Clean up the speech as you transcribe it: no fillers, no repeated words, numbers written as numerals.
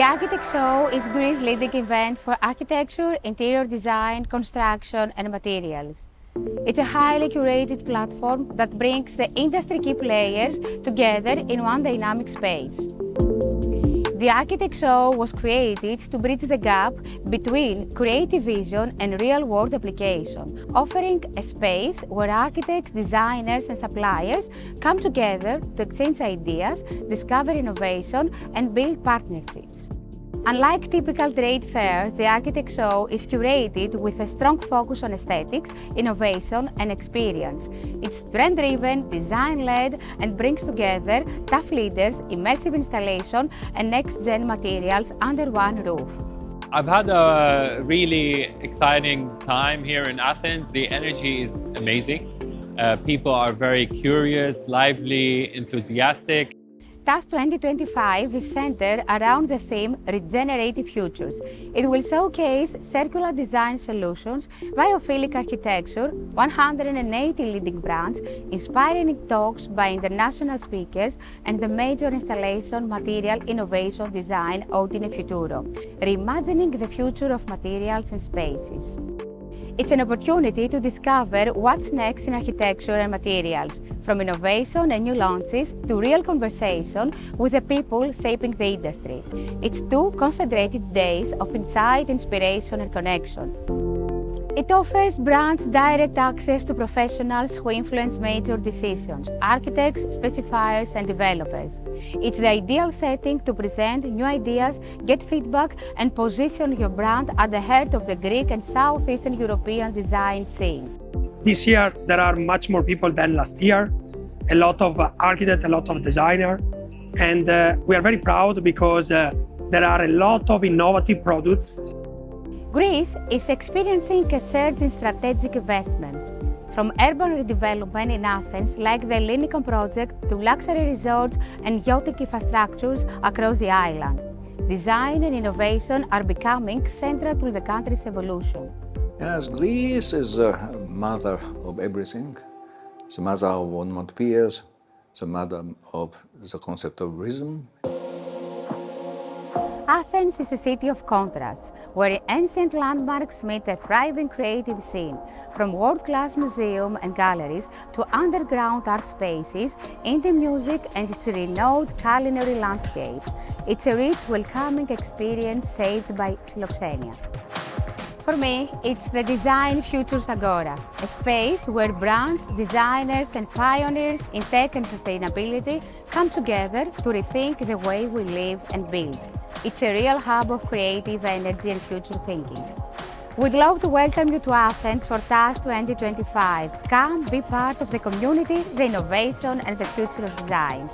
Architect Show is Greece's leading event for architecture, interior design, construction and materials. It's a highly curated platform that brings the industry key players together in one dynamic space. The Architect Show was created to bridge the gap between creative vision and real-world application, offering a space where architects, designers and suppliers come together to exchange ideas, discover innovation and build partnerships. Unlike typical trade fairs, the Architect Show is curated with a strong focus on aesthetics, innovation and experience. It's trend-driven, design-led and brings together tough leaders, immersive installation and next-gen materials under one roof. I've had a really exciting time here in Athens. The energy is amazing. People are very curious, lively, enthusiastic. TAS 2025 is centered around the theme Regenerative Futures. It will showcase circular design solutions, biophilic architecture, 180 leading brands, inspiring talks by international speakers, and the major installation material innovation design Ordine Futuro, reimagining the future of materials and spaces. It's an opportunity to discover what's next in architecture and materials, from innovation and new launches to real conversation with the people shaping the industry. It's 2 concentrated days of insight, inspiration and connection. It offers brands direct access to professionals who influence major decisions, architects, specifiers and developers. It's the ideal setting to present new ideas, get feedback and position your brand at the heart of the Greek and Southeastern European design scene. This year there are much more people than last year, a lot of architects, a lot of designers, and we are very proud because there are a lot of innovative products. Greece is experiencing a surge in strategic investments, from urban redevelopment in Athens like the Ellinikon project to luxury resorts and yachting infrastructures across the island. Design and innovation are becoming central to the country's evolution. Yes, Greece is a mother of everything. It's a mother of onomatopoeias, the mother of the concept of rhythm. Athens is a city of contrasts, where ancient landmarks meet a thriving creative scene, from world-class museums and galleries to underground art spaces, indie music and its renowned culinary landscape. It's a rich, welcoming experience shaped by philoxenia. For me, it's the Design Futures Agora, a space where brands, designers and pioneers in tech and sustainability come together to rethink the way we live and build. It's a real hub of creative energy and future thinking. We'd love to welcome you to Athens for TAS 2025. Come be part of the community, the innovation and the future of design.